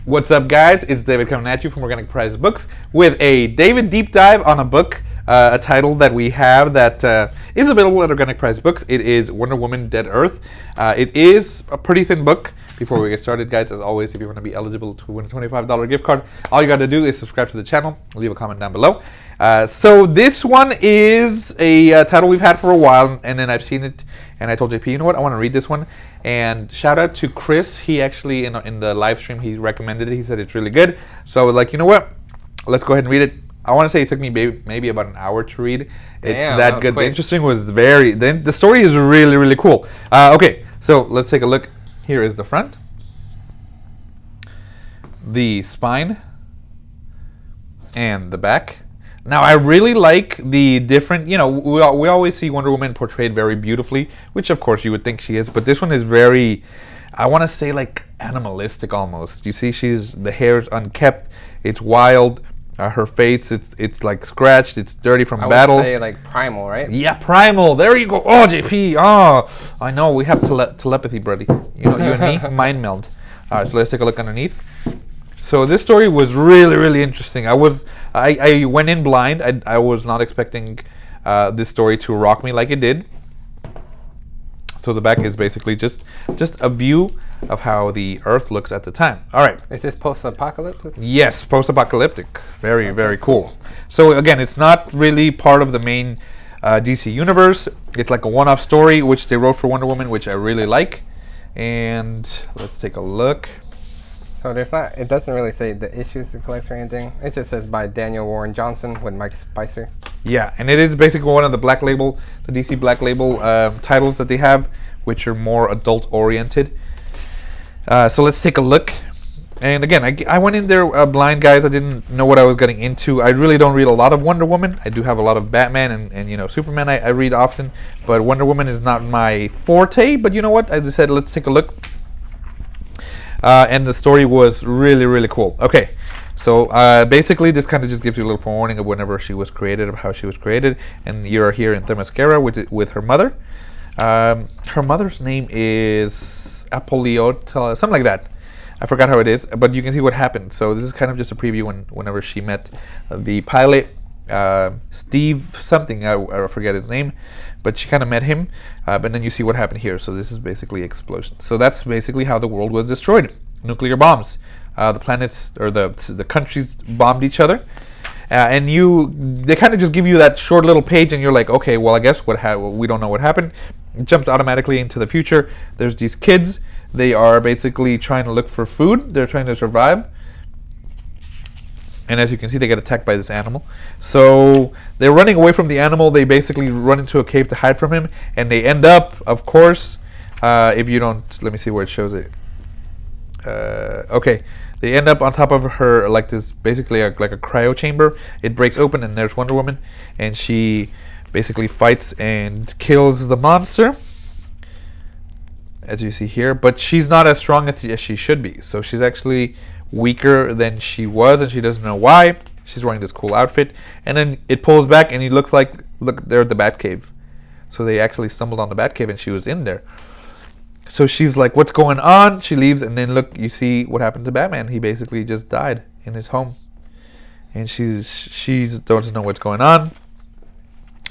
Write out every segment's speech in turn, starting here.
What's up, guys? It's David coming at you from Organic Price Books with a David deep dive on a book, a title that we have that is available at Organic Price Books. It is Wonder Woman Dead Earth. It is a pretty thin book. Before we get started, guys, as always, if you want to be eligible to win a $25 gift card, all you got to do is subscribe to the channel, leave a comment down below. So this one is a title we've had for a while, and then I've seen it, and I told JP, you know what, I want to read this one. And shout out to Chris. He actually, in the live stream, he recommended it. He said it's really good. So I was like, you know what, let's go ahead and read it. I want to say it took me maybe about an hour to read. It's that good. Quick. The interesting was the story is really, really cool. Okay, so let's take a look. Here is the front, the spine, and the back. Now, I really like the different, you know, we always see Wonder Woman portrayed very beautifully, which of course you would think she is, but this one is very, I want to say like animalistic almost. You see the hair is unkept, it's wild, her face, it's like scratched, it's dirty from battle. I would say like primal, right? Yeah, primal, there you go. Oh, JP, oh, I know, we have telepathy, buddy. You know, you and me, mind meld. All right, so let's take a look underneath. So this story was really, really interesting. I went in blind. I was not expecting this story to rock me like it did. So the back is basically just a view of how the Earth looks at the time. All right. Is this post-apocalyptic? Yes, post-apocalyptic. Very, very cool. So again, it's not really part of the main DC universe. It's like a one-off story, which they wrote for Wonder Woman, which I really like. And let's take a look. So it doesn't really say the issues it collects or anything. It just says by Daniel Warren Johnson with Mike Spicer. Yeah, and it is basically one of the Black Label, the DC Black Label titles that they have, which are more adult oriented. So let's take a look. And again, I went in there blind, guys. I didn't know what I was getting into. I really don't read a lot of Wonder Woman. I do have a lot of Batman and you know, Superman I read often, but Wonder Woman is not my forte. But you know what? As I said, let's take a look. And the story was really, really cool. Okay, so basically this kind of just gives you a little forewarning of whenever she was created, of how she was created. And you're here in Themyscira with her mother. Her mother's name is Apoliota, something like that. I forgot how it is, but you can see what happened. So this is kind of just a preview whenever she met the pilot, Steve something, I forget his name, but she kind of met him, but then you see what happened here. So this is basically explosion. So that's basically how the world was destroyed. Nuclear bombs. The planets or the countries bombed each other, and they kind of just give you that short little page, and you're like, okay, well, I guess we don't know what happened. It jumps automatically into the future. There's these kids. They are basically trying to look for food. They're trying to survive. And as you can see, they get attacked by this animal. So they're running away from the animal. They basically run into a cave to hide from him. And they end up, of course, if you don't, let me see where it shows it. Okay. They end up on top of her, like this, basically like a cryo chamber. It breaks open and there's Wonder Woman. And she basically fights and kills the monster, as you see here. But she's not as strong as she should be. So she's actually weaker than she was, and she doesn't know why. She's wearing this cool outfit, and then it pulls back and he looks like, look, they're at the Batcave. So they actually stumbled on the Batcave and she was in there. So she's like, what's going on? She leaves, and then look, you see what happened to Batman. He basically just died in his home, and she's doesn't know what's going on.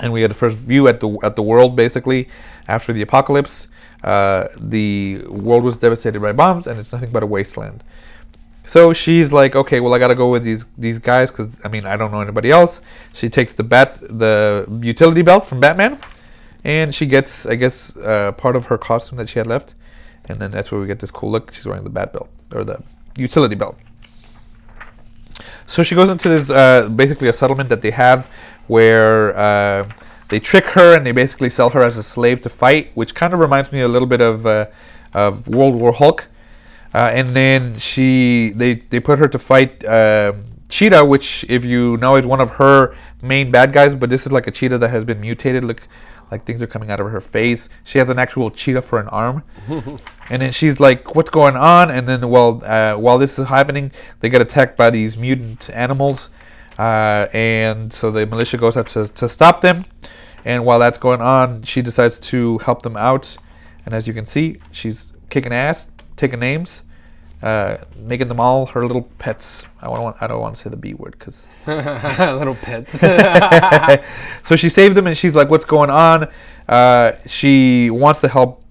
And we had a first view at the world basically after the apocalypse. The world was devastated by bombs, and it's nothing but a wasteland. So she's like, okay, well, I gotta go with these guys because I mean I don't know anybody else. She takes the utility belt from Batman, and she gets, I guess, part of her costume that she had left, and then that's where we get this cool look. She's wearing the bat belt or the utility belt. So she goes into this basically a settlement that they have where they trick her and they basically sell her as a slave to fight, which kind of reminds me a little bit of World War Hulk. And then they put her to fight Cheetah, which, if you know, is one of her main bad guys. But this is like a cheetah that has been mutated. Look, like things are coming out of her face. She has an actual cheetah for an arm. And then she's like, what's going on? And then while this is happening, they get attacked by these mutant animals. And so the militia goes out to stop them. And while that's going on, she decides to help them out. And as you can see, she's kicking ass, taking names. making them all her little pets. I don't want to say the B word because little pets. So she saved them, and she's like, "What's going on?" She wants to help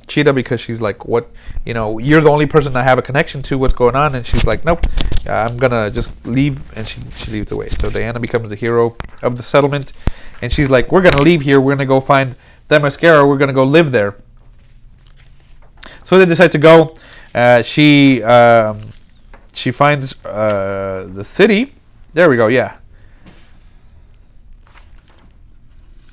Cheetah because she's like, "What? You're the only person I have a connection to. What's going on?" And she's like, "Nope, I'm gonna just leave," and she leaves away. So Diana becomes the hero of the settlement, and she's like, "We're gonna leave here. We're gonna go find Themyscira. We're gonna go live there." So they decide to go. She finds the city. There we go. Yeah.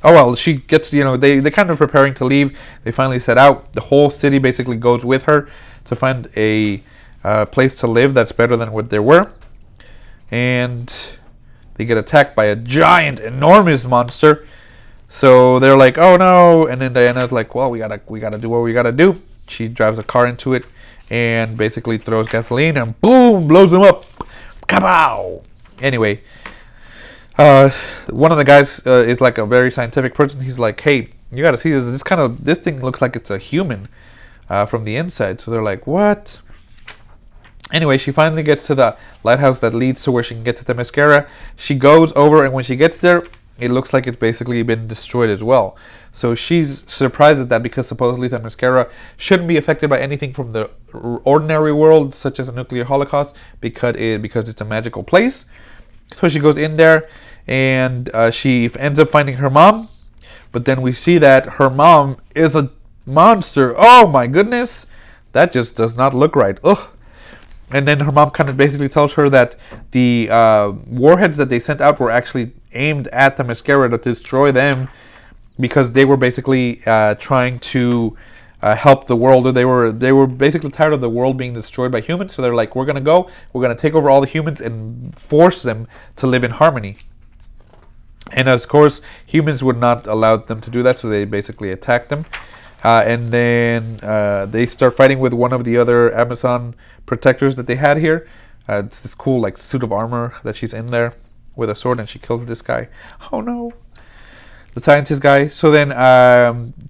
Oh well, she gets. They kind of preparing to leave. They finally set out. The whole city basically goes with her to find a place to live that's better than what they were. And they get attacked by a giant, enormous monster. So they're like, "Oh no!" And then Diana's like, "Well, we gotta do what we gotta do." She drives a car into it and basically throws gasoline and boom, blows them up. Kapow! Anyway, one of the guys is like a very scientific person. He's like, "Hey, you gotta see this. This thing looks like it's a human from the inside." So they're like, "What?" Anyway, she finally gets to the lighthouse that leads to where she can get to the Themyscira. She goes over, and when she gets there, it looks like it's basically been destroyed as well. So she's surprised at that because supposedly Themyscira shouldn't be affected by anything from the ordinary world, such as a nuclear holocaust, because it's a magical place. So she goes in there, and she ends up finding her mom. But then we see that her mom is a monster. Oh my goodness, that just does not look right. Ugh. And then her mom kind of basically tells her that the warheads that they sent out were actually aimed at the Themyscira to destroy them, because they were basically trying to help the world. Or they were basically tired of the world being destroyed by humans. So they're like, we're gonna take over all the humans and force them to live in harmony. And of course, humans would not allow them to do that, so they basically attacked them. And then they start fighting with one of the other Amazon protectors that they had here. It's this cool like suit of armor that she's in there with a sword, and she kills this guy. Oh no, the scientist guy. So then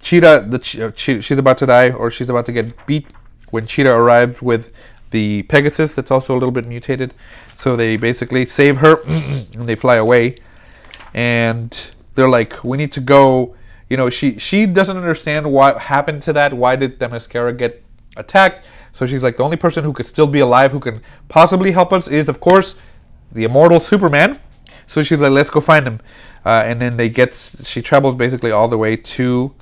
Cheetah, she's about to die, or she's about to get beat when Cheetah arrives with the Pegasus that's also a little bit mutated. So they basically save her and they fly away. And they're like, we need to go. She doesn't understand what happened to that. Why did Themyscira get attacked? So she's like, the only person who could still be alive, who can possibly help us, is of course the immortal Superman. So she's like, let's go find him. And then she travels basically all the way to.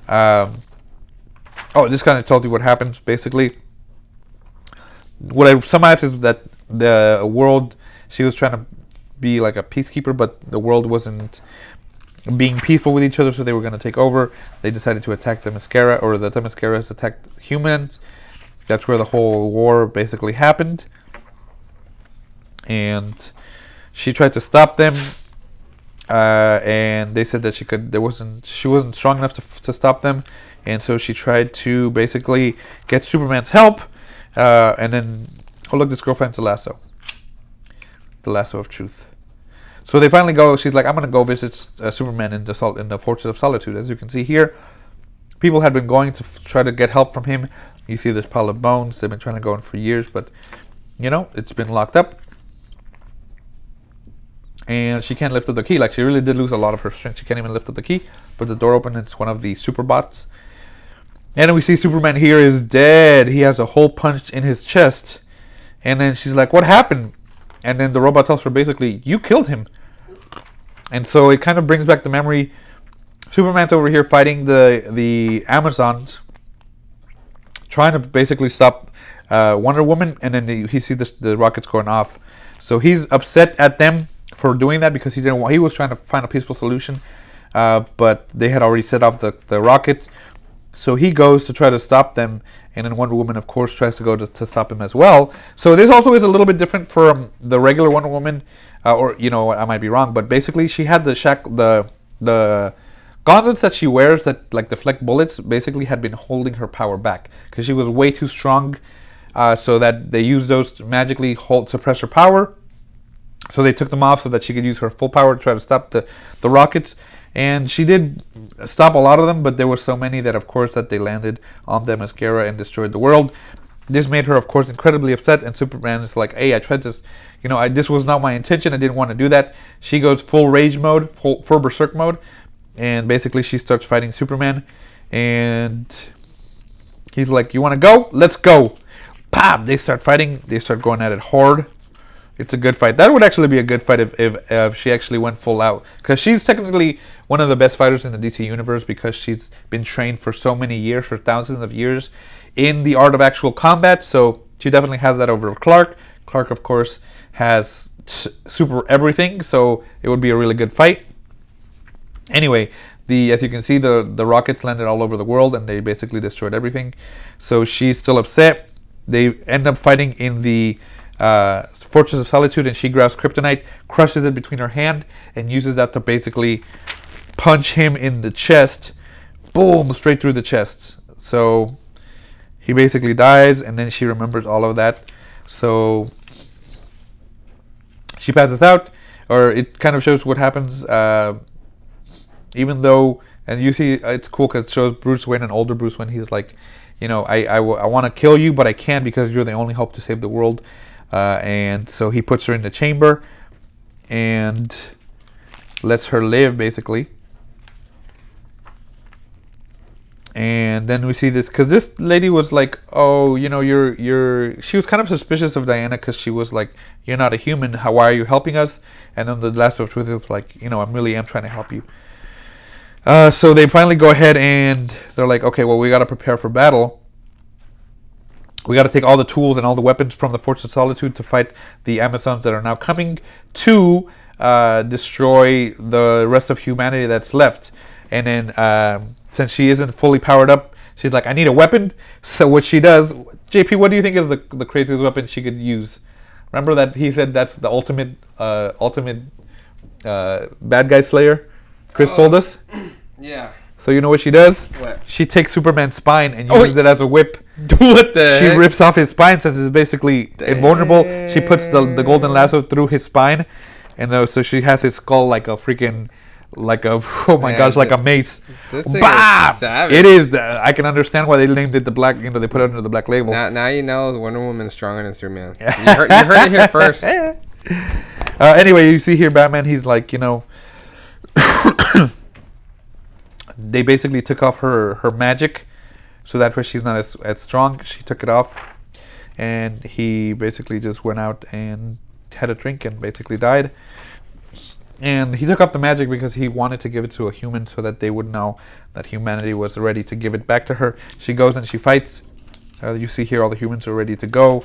This kind of told you what happens basically. What I summarized is that the world, she was trying to be like a peacekeeper, but the world wasn't being peaceful with each other, so they were going to take over. They decided to attack the Themyscira, or the Themyscira attacked humans. That's where the whole war basically happened. And she tried to stop them, and they said that she wasn't strong enough to stop them, and so she tried to basically get Superman's help. And then, oh look, this girl finds the lasso of truth. So they finally go. She's like, I'm going to go visit Superman in the Fortress of Solitude. As you can see here, people had been going to try to get help from him. You see this pile of bones. They've been trying to go in for years, but it's been locked up. And she can't lift up the key. Like, she really did lose a lot of her strength. She can't even lift up the key. But the door opened. It's one of the Superbots. And then we see Superman here is dead. He has a hole punched in his chest. And then she's like, what happened? And then the robot tells her basically, you killed him. And so it kind of brings back the memory. Superman's over here fighting the Amazons, trying to basically stop Wonder Woman, and then he sees the rockets going off. So he's upset at them for doing that because he was trying to find a peaceful solution, but they had already set off the rockets. So he goes to try to stop them, and then Wonder Woman, of course, tries to go to stop him as well. So this also is a little bit different from the regular Wonder Woman, or I might be wrong, but basically she had the gauntlets that she wears that like deflect bullets basically had been holding her power back because she was way too strong, so that they used those to magically suppress her power. So they took them off so that she could use her full power to try to stop the rockets. And she did stop a lot of them, but there were so many that, of course, that they landed on Themyscira and destroyed the world. This made her, of course, incredibly upset, and Superman is like, hey, I tried this, this was not my intention, I didn't want to do that. She goes full rage mode, full berserk mode, and basically she starts fighting Superman, and he's like, you want to go? Let's go. Pop! They start fighting, they start going at it hard. It's a good fight. That would actually be a good fight if she actually went full out. Because she's technically one of the best fighters in the DC universe because she's been trained for so many years, for thousands of years, in the art of actual combat. So she definitely has that over Clark. Clark, of course, has super everything. So it would be a really good fight. Anyway, as you can see, the rockets landed all over the world and they basically destroyed everything. So she's still upset. They end up fighting in the Fortress of Solitude, and she grabs kryptonite, crushes it between her hand, and uses that to basically punch him in the chest. Boom, straight through the chest. So he basically dies, and then she remembers all of that. So she passes out, or it kind of shows what happens, even though, and you see it's cool because it shows Bruce Wayne, an older Bruce Wayne. He's like, I want to kill you, but I can't because you're the only hope to save the world. And so he puts her in the chamber and lets her live, basically. And then we see this, because this lady was like, oh, she was kind of suspicious of Diana because she was like, you're not a human, why are you helping us? And then the Lasso of Truth is like, I really am trying to help you. So they finally go ahead and they're like, okay, well, we got to prepare for battle. We got to take all the tools and all the weapons from the Fortress of Solitude to fight the Amazons that are now coming to destroy the rest of humanity that's left. And then since she isn't fully powered up, she's like, I need a weapon. So what she does, JP, what do you think is the craziest weapon she could use? Remember that he said that's the ultimate bad guy slayer? Chris told us? Yeah. So you know what she does? What? She takes Superman's spine and uses it as a whip. What the She heck? rips off his spine since it's basically invulnerable. She puts the golden lasso through his spine, and so she has his skull like a freaking, like a, oh my gosh, like a mace. This thing Bah! is savage. It is. I can understand why they named it the black. They put it under the black label. Now you know Wonder Woman's stronger than Superman. You heard it here first. Anyway, you see here Batman. He's like, they basically took off her magic, so that way she's not as strong. She took it off, and he basically just went out and had a drink and basically died. And he took off the magic because he wanted to give it to a human so that they would know that humanity was ready to give it back to her. She goes and she fights. You see here all the humans are ready to go,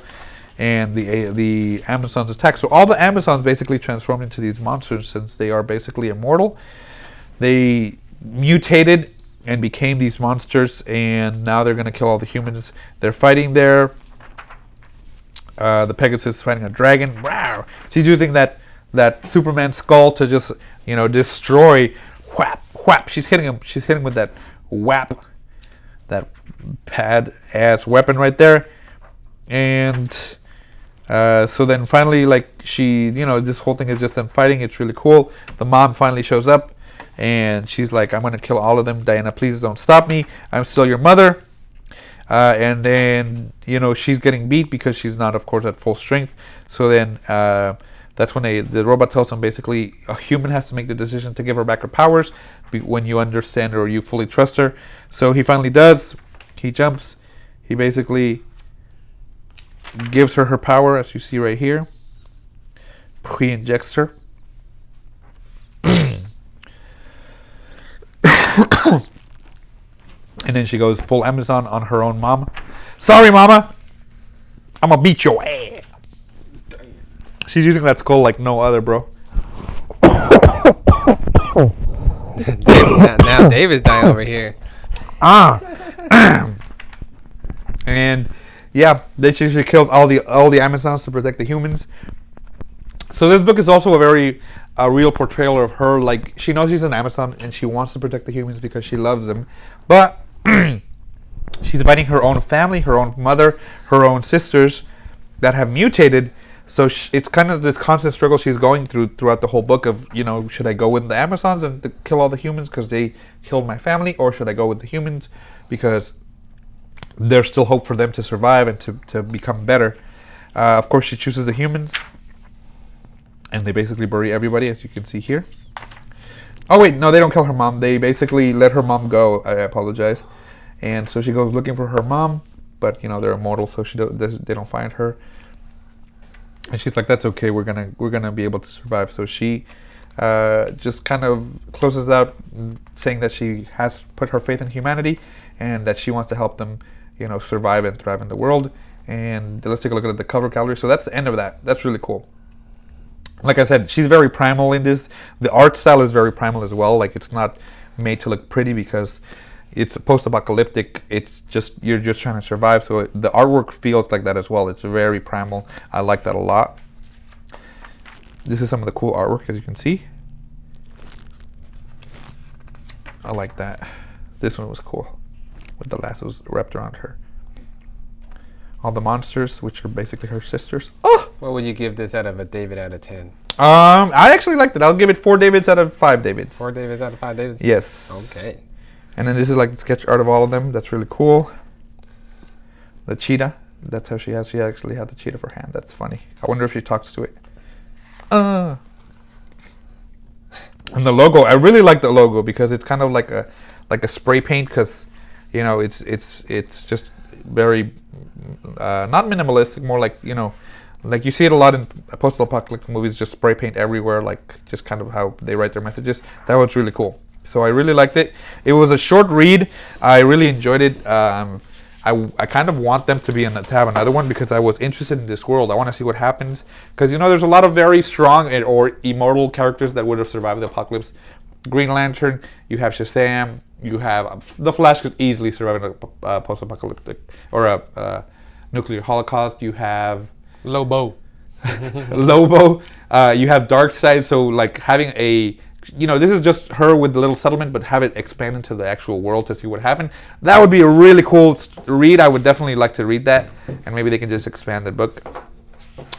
and the Amazons attack. So all the Amazons basically transformed into these monsters since they are basically immortal. They mutated and became these monsters, and now they're going to kill all the humans. They're fighting there. The Pegasus is fighting a dragon. Wow! She's using that Superman skull to just destroy. Whap whap! She's hitting him. She's hitting with that whap, that bad ass weapon right there. And so then finally, like, she, this whole thing is just them fighting. It's really cool. The mom finally shows up. And she's like, I'm going to kill all of them. Diana, please don't stop me. I'm still your mother. And then, she's getting beat because she's not, of course, at full strength. So then that's when the robot tells him basically a human has to make the decision to give her back her powers when you understand her or you fully trust her. So he finally does. He jumps. He basically gives her power, as you see right here. He injects her. And then she goes full Amazon on her own mom. Sorry, mama. I'm gonna beat your ass. She's using that skull like no other, bro. now Dave is dying over here. And yeah, then she kills all the Amazons to protect the humans. So this book is also a real portrayal of her. Like, she knows she's an Amazon and she wants to protect the humans because she loves them, but she's fighting her own family, her own mother, her own sisters that have mutated. So it's kind of this constant struggle she's going throughout the whole book of, should I go with the Amazons and kill all the humans because they killed my family, or should I go with the humans because there's still hope for them to survive and to become better. Of course, she chooses the humans, and they basically bury everybody, as you can see here. Oh wait, no, they don't kill her mom. They basically let her mom go. I apologize. And so she goes looking for her mom, but you know they're immortal, so they don't find her. And she's like, "That's okay. We're gonna be able to survive." So she just kind of closes out, saying that she has put her faith in humanity, and that she wants to help them, you know, survive and thrive in the world. And let's take a look at the cover gallery. So that's the end of that. That's really cool. Like I said, she's very primal in this. The art style is very primal as well. Like, it's not made to look pretty because it's post-apocalyptic. It's just, you're just trying to survive. So the artwork feels like that as well. It's very primal. I like that a lot. This is some of the cool artwork, as you can see. I like that. This one was cool, with the lassos wrapped around her. All the monsters, which are basically her sisters. Oh! What would you give this out of a David out of 10? I actually liked it. I'll give it 4 Davids out of 5 Davids. 4 Davids out of 5 Davids? Yes. Okay. And then this is like the sketch art of all of them. That's really cool. The cheetah. That's how she has. She actually had the cheetah for hand. That's funny. I wonder if she talks to it. And the logo. I really like the logo because it's kind of like a spray paint, because you know it's just very not minimalistic, more like, you know, like you see it a lot in post-apocalyptic movies, just spray paint everywhere, like just kind of how they write their messages. That was really cool. So I really liked it. It was a short read. I really enjoyed it. I kind of want them to have another one because I was interested in this world. I want to see what happens because, you know, there's a lot of very strong or immortal characters that would have survived the apocalypse. Green Lantern, you have Shazam, you have the Flash could easily survive in a post-apocalyptic or a nuclear holocaust. You have Lobo. Lobo. You have Darkseid. So like having a, you know, this is just her with the little settlement, but have it expand into the actual world to see what happened. That would be a really cool read. I would definitely like to read that, and maybe they can just expand the book.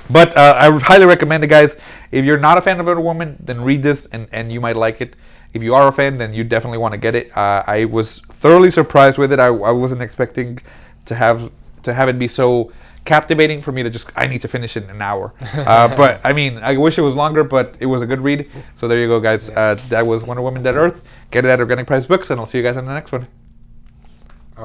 But I would highly recommend it, guys. If you're not a fan of Wonder Woman, then read this, and you might like it. If you are a fan, then you definitely want to get it. I was thoroughly surprised with it. I wasn't expecting to have it be so captivating for me to just, I need to finish it in an hour. But I mean, I wish it was longer, but it was a good read. So there you go, guys. That was Wonder Woman Dead Earth. Get it at Organic Price Books, and I'll see you guys in the next one.